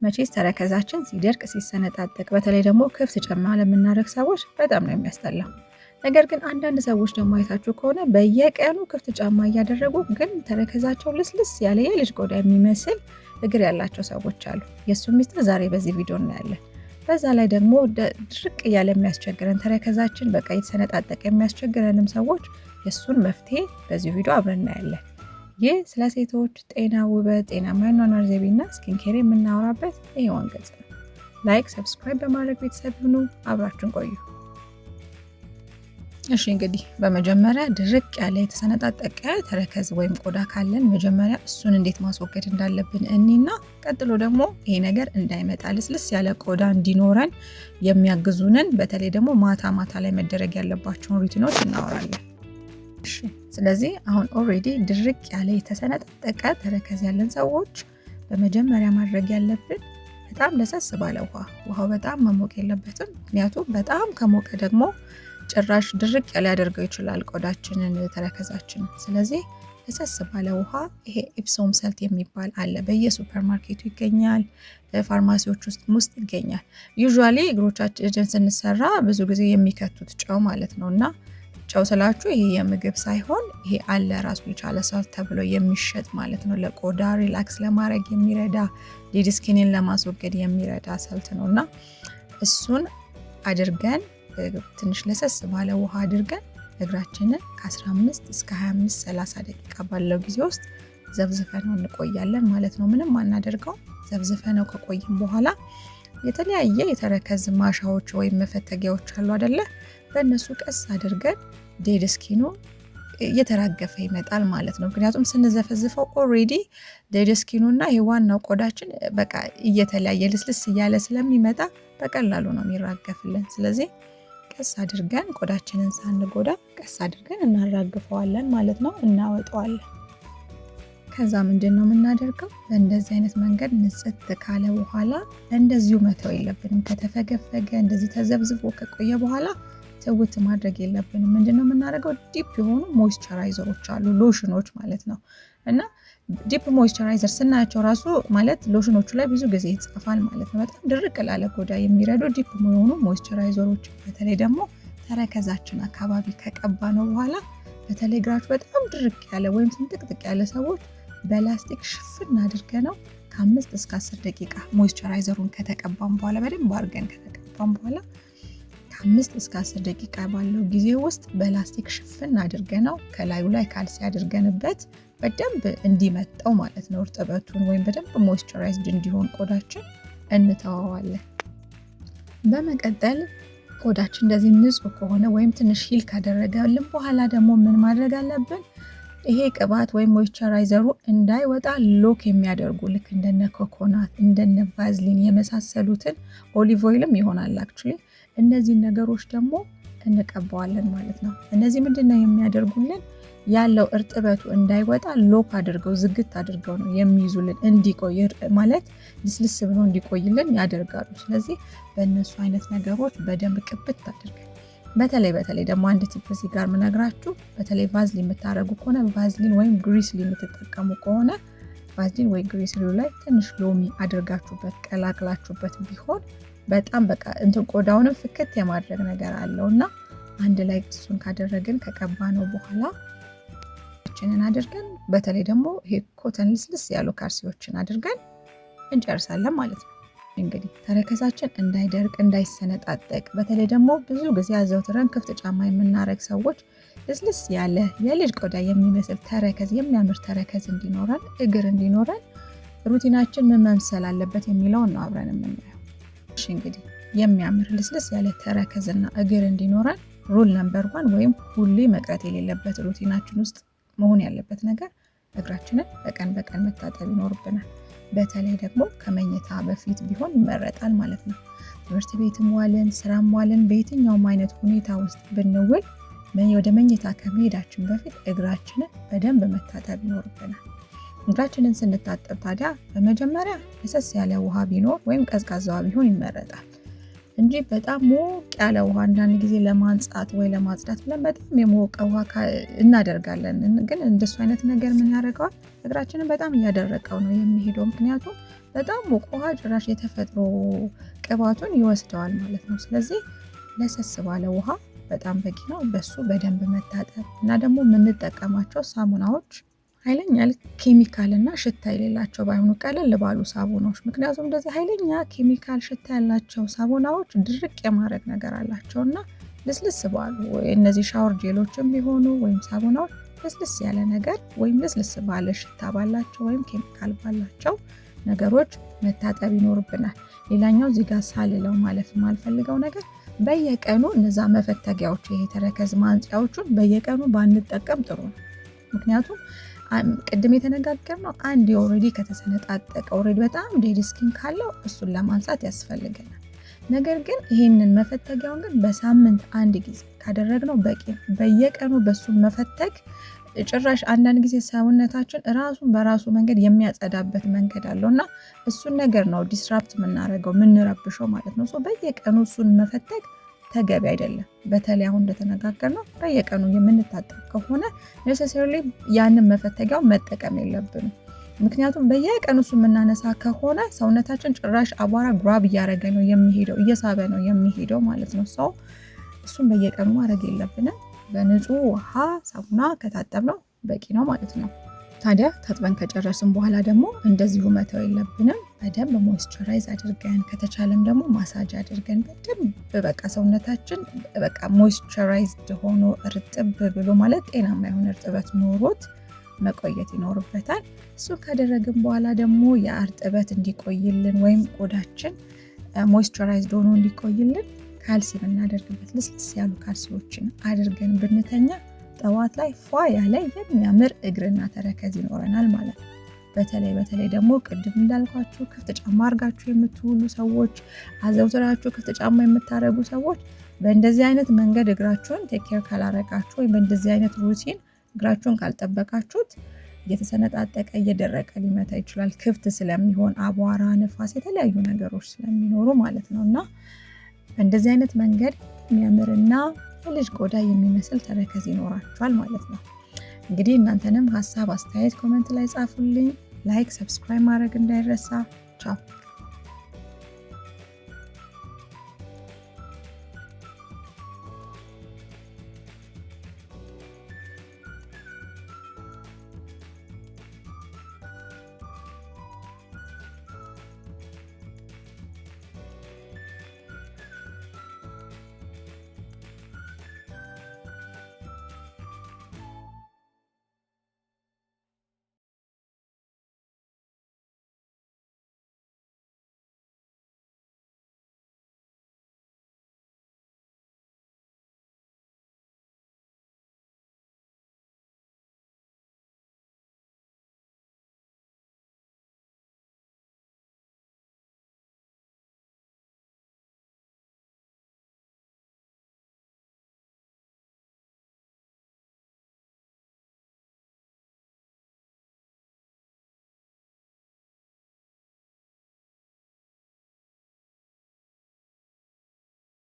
መቼስ ተረከዛችን ሲደርቅ ሲሰነጣጠቅ በተለይ ደግሞ ክፍት ጫማ ለምናደርግ ሰዎች በጣም ነው የሚያስጠላው። ነገር ግን አንዳንድ ሰዎች ደግሞ አይታችሁ ከሆነ በየቀኑ ክፍት ጫማ እያደረጉ ግን ተረከዛቸው ልስልስ ያለ የልጅ ቆዳ የሚመስል እግር ያላቸው ሰዎች አሉ። የእሱን ሚስጥር ዛሬ በዚህ ቪዲዮ እናያለን። በዛ ላይ ደግሞ ድርቅ እያለ የሚያስቸግረን ተረከዛችን በቃ የተሰነጣጠቀ የሚያስቸግረንም ሰዎች የእሱን መፍትሄ በዚህ ቪዲዮ አብረን እናያለን። ይህ ስለ ሴቶች ጤና፣ ውበት፣ ጤናማ የአኗኗር ዘይቤና ስኪንኬር የምናወራበት ይሄው አንቀጽ ነው። ላይክ፣ ሰብስክራይብ በማድረግ ቤተሰብ ሁኑ። አብራችን ቆዩ። እሺ እንግዲህ በመጀመሪያ ድርቅ ያለ የተሰነጣጠቀ ተረከዝ ወይም ቆዳ ካለን መጀመሪያ እሱን እንዴት ማስወገድ እንዳለብን እኒና ቀጥሎ ደግሞ ይሄ ነገር እንዳይመጣ ልስልስ ያለ ቆዳ እንዲኖረን የሚያግዙንን በተለይ ደግሞ ማታ ማታ ላይ መደረግ ያለባቸውን ሩቲኖች እናወራለን። እሺ ስለዚህ አሁን ኦሬዲ ድርቅ ያለ የተሰነጣጠቀ ተረከዝ ያለን ሰዎች በመጀመሪያ ማድረግ ያለብን በጣም ለሰስ ባለ ውሃው በጣም መሞቅ የለበትም። ምክንያቱም በጣም ከሞቀ ደግሞ ጭራሽ ድርቅ ያለ ያደርገው ይችላል ቆዳችንን፣ ተረከዛችንን። ስለዚህ ለሰስ ባለ ውሃ ይሄ ኢፕሶም ሰልት የሚባል አለ፣ በየሱፐር ማርኬቱ ይገኛል፣ ፋርማሲዎች ውስጥ ይገኛል። ዩዥዋሊ እግሮቻችን ስንሰራ ብዙ ጊዜ የሚከቱት ጨው ማለት ነው። እና ጨው ስላችሁ ይሄ የምግብ ሳይሆን ይሄ አለ ራሱ የቻለ ሰልት ተብሎ የሚሸጥ ማለት ነው። ለቆዳ ሪላክስ ለማድረግ የሚረዳ ዴድ ስኪንን ለማስወገድ የሚረዳ ሰልት ነው። እና እሱን አድርገን ትንሽ ለሰስ ባለ ውሃ አድርገን እግራችንን ከ15 እስከ 25-30 ደቂቃ ባለው ጊዜ ውስጥ ዘብዝፈነው እንቆያለን ማለት ነው። ምንም አናደርገው። ዘብዝፈነው ከቆይም በኋላ የተለያየ የተረከዝ ማሻዎች ወይም መፈተጊያዎች አሉ አይደለ? በእነሱ ቀስ አድርገን ዴድ ስኪኑ እየተራገፈ ይመጣል ማለት ነው። ምክንያቱም ስንዘፈዝፈው ኦሬዲ ዴድ ስኪኑ እና የዋናው ቆዳችን በቃ እየተለያየ ልስልስ እያለ ስለሚመጣ በቀላሉ ነው የሚራገፍልን። ስለዚህ ቀስ አድርገን ቆዳችንን ሳንጎዳ ቀስ አድርገን እናራግፈዋለን ማለት ነው፣ እናወጣዋለን። ከዛ ምንድን ነው የምናደርገው? በእንደዚህ አይነት መንገድ ንጽት ካለ በኋላ እንደዚሁ መተው የለብንም። ከተፈገፈገ እንደዚህ ተዘብዝፎ ከቆየ በኋላ ትውት ማድረግ የለብንም። ምንድነው የምናደርገው? ዲፕ የሆኑ ሞይስቸራይዘሮች አሉ፣ ሎሽኖች ማለት ነው። እና ዲፕ ሞይስቸራይዘር ስናያቸው ራሱ ማለት ሎሽኖቹ ላይ ብዙ ጊዜ ይጻፋል ማለት ነው። በጣም ድርቅ ላለ ቆዳ የሚረዱ ዲፕ የሆኑ ሞይስቸራይዘሮች በተለይ ደግሞ ተረከዛችን አካባቢ ከቀባ ነው በኋላ በተለይ እግራችሁ በጣም ድርቅ ያለ ወይም ስንጥቅጥቅ ያለ ሰዎች በላስቲክ ሽፍን አድርገ ነው ከ5 እስከ 10 ደቂቃ ሞይስቸራይዘሩን ከተቀባም በኋላ በደንብ አድርገን ከተቀባም በኋላ ከ5 እስከ 10 ደቂቃ ባለው ጊዜ ውስጥ በላስቲክ ሽፍን አድርገ ነው ከላዩ ላይ ካልሲ አድርገንበት በደንብ እንዲመጣው ማለት ነው እርጥበቱን ወይም በደንብ ሞይስቸራይዝድ እንዲሆን ቆዳችን እንተዋዋለን። በመቀጠል ቆዳችን እንደዚህ ንጹህ ከሆነ ወይም ትንሽ ሂል ካደረገልን በኋላ ደግሞ ምን ማድረግ አለብን? ይሄ ቅባት ወይም ሞይስቸራይዘሩ እንዳይወጣ ሎክ የሚያደርጉ ልክ እንደነ ኮኮናት እንደነ ቫዝሊን የመሳሰሉትን ኦሊቭ ኦይልም ይሆናል አክቹሊ እነዚህን ነገሮች ደግሞ እንቀባዋለን ማለት ነው። እነዚህ ምንድነው የሚያደርጉልን? ያለው እርጥበቱ እንዳይወጣ ሎክ አድርገው ዝግት አድርገው ነው የሚይዙልን፣ እንዲቆይ ማለት ልስልስ ብሎ እንዲቆይልን ያደርጋሉ። ስለዚህ በእነሱ አይነት ነገሮች በደንብ ቅብት አድርገን በተለይ ደግሞ አንድ ቲፕ እዚህ ጋር ምነግራችሁ፣ በተለይ ቫዝሊን የምታደርጉ ከሆነ ቫዝሊን ወይም ግሪስሊ የምትጠቀሙ ከሆነ ቫዝሊን ወይ ግሪስሊው ላይ ትንሽ ሎሚ አድርጋችሁበት ቀላቅላችሁበት ቢሆን በጣም በቃ እንትን ቆዳውንም ፍክት የማድረግ ነገር አለውና አንድ ላይ እሱን ካደረግን ከቀባ ነው በኋላ ችንን አድርገን በተለይ ደግሞ ይሄ ኮተን ልስልስ ያሉ ካልሲዎችን አድርገን እንጨርሳለን ማለት ነው። እንግዲህ ተረከዛችን እንዳይደርቅ እንዳይሰነጣጠቅ በተለይ ደግሞ ብዙ ጊዜ አዘውትረን ክፍት ጫማ የምናረግ ሰዎች ልስልስ ያለ የልጅ ቆዳ የሚመስል ተረከዝ የሚያምር ተረከዝ እንዲኖረን እግር እንዲኖረን ሩቲናችን ምን መምሰል አለበት የሚለውን ነው አብረን የምናየው። እሺ እንግዲህ የሚያምር ልስልስ ያለ ተረከዝና እግር እንዲኖረን ሩል ነምበር 1 ወይም ሁሌ መቅረት የሌለበት ሩቲናችን ውስጥ መሆን ያለበት ነገር እግራችንን በቀን በቀን መታጠብ ይኖርብናል። በተለይ ደግሞ ከመኝታ በፊት ቢሆን ይመረጣል ማለት ነው። ትምህርት ቤትም ዋልን ስራም ዋልን በየትኛውም አይነት ሁኔታ ውስጥ ብንውል ወደ መኝታ ከመሄዳችን በፊት እግራችንን በደንብ መታጠብ ይኖርብናል። እግራችንን ስንታጠብ ታዲያ በመጀመሪያ ለሰስ ያለ ውሃ ቢኖር ወይም ቀዝቃዛ ውሃ ቢሆን ይመረጣል እንጂ በጣም ሞቅ ያለ ውሃ አንዳንድ ጊዜ ለማንጻት ወይ ለማጽዳት ብለን በጣም የሞቀ ውሃ እናደርጋለን። ግን እንደሱ አይነት ነገር ምን ያደርገዋል? እግራችንን በጣም እያደረቀው ነው የሚሄደው። ምክንያቱም በጣም ሞቅ ውሃ ጭራሽ የተፈጥሮ ቅባቱን ይወስደዋል ማለት ነው። ስለዚህ ለሰስ ባለ ውሃ በጣም በቂ ነው። በሱ በደንብ መታጠብ እና ደግሞ የምንጠቀማቸው ሳሙናዎች ኃይለኛ ኬሚካል እና ሽታ የሌላቸው ባይሆኑ ቀለል ባሉ ሳሙናዎች። ምክንያቱም እንደዚህ ኃይለኛ ኬሚካል ሽታ ያላቸው ሳሙናዎች ድርቅ የማድረግ ነገር አላቸው እና ልስልስ ባሉ እነዚህ ሻወር ጄሎችም ቢሆኑ ወይም ሳሙናዎች ልስልስ ያለ ነገር ወይም ልስልስ ባለ ሽታ ባላቸው ወይም ኬሚካል ባላቸው ነገሮች መታጠብ ይኖርብናል። ሌላኛው እዚህ ጋር ሳልለው ማለፍ የማልፈልገው ነገር በየቀኑ እነዛ መፈተጊያዎች ይሄ ተረከዝ ማንጽያዎቹን በየቀኑ ባንጠቀም ጥሩ ነው። ምክንያቱም ቅድም የተነጋገርነው አንድ ኦልሬዲ ከተሰነጣጠቀ ኦልሬዲ በጣም ዴድ ስኪን ካለው እሱን ለማንሳት ያስፈልገናል። ነገር ግን ይሄንን መፈተጊያውን ግን በሳምንት አንድ ጊዜ ካደረግነው በቂ ነው። በየቀኑ በሱ መፈተግ ጭራሽ አንዳንድ ጊዜ ሰውነታችን ራሱን በራሱ መንገድ የሚያጸዳበት መንገድ አለው እና እሱን ነገር ነው ዲስራፕት የምናደርገው የምንረብሸው ማለት ነው። በየቀኑ እሱን መፈተግ ተገቢ አይደለም። በተለይ አሁን እንደተነጋገርነው በየቀኑ የምንታጠብ ከሆነ ኔሴሰሪሊ ያንን መፈተጊያው መጠቀም የለብንም። ምክንያቱም በየቀኑ እሱ የምናነሳ ከሆነ ሰውነታችን ጭራሽ አቧራ ግራብ እያደረገ ነው የሚሄደው፣ እየሳበ ነው የሚሄደው ማለት ነው። እሱን በየቀኑ ማድረግ የለብንም። በንጹህ ውሃ ሳሙና ከታጠብነው በቂ ነው ማለት ነው። ታዲያ ታጥበን ከጨረስን በኋላ ደግሞ እንደዚሁ መተው የለብንም። በደንብ ሞይስቸራይዝ አድርገን ከተቻለም ደግሞ ማሳጅ አድርገን በደንብ በቃ ሰውነታችን በቃ ሞይስቸራይዝድ ሆኖ እርጥብ ብሎ ማለት ጤናማ የሆነ እርጥበት ኖሮት መቆየት ይኖርበታል። እሱ ካደረግን በኋላ ደግሞ የእርጥበት እንዲቆይልን ወይም ቆዳችን ሞይስቸራይዝድ ሆኖ እንዲቆይልን ካልሲ ብናደርግበት ልስልስ ያሉ ካልሲዎችን አድርገን ብንተኛ ጠዋት ላይ ፏ ያለ የሚያምር እግርና ተረከዝ ይኖረናል ማለት ነው። በተለይ ደግሞ ቅድም እንዳልኳችሁ ክፍት ጫማ አድርጋችሁ የምትውሉ ሰዎች፣ አዘውትራችሁ ክፍት ጫማ የምታደርጉ ሰዎች በእንደዚህ አይነት መንገድ እግራችሁን ቴክ ኬር ካላረጋችሁ ወይም በእንደዚህ አይነት ሩቲን እግራችሁን ካልጠበቃችሁት እየተሰነጣጠቀ እየደረቀ ሊመታ ይችላል። ክፍት ስለሚሆን አቧራ፣ ነፋስ፣ የተለያዩ ነገሮች ስለሚኖሩ ማለት ነው እና በእንደዚህ አይነት መንገድ የሚያምርና የልጅ ቆዳ የሚመስል ተረከዝ ይኖራችኋል ማለት ነው። እንግዲህ እናንተንም ሀሳብ አስተያየት ኮሜንት ላይ ጻፉልኝ። ላይክ፣ ሰብስክራይብ ማድረግ እንዳይረሳ። ቻው።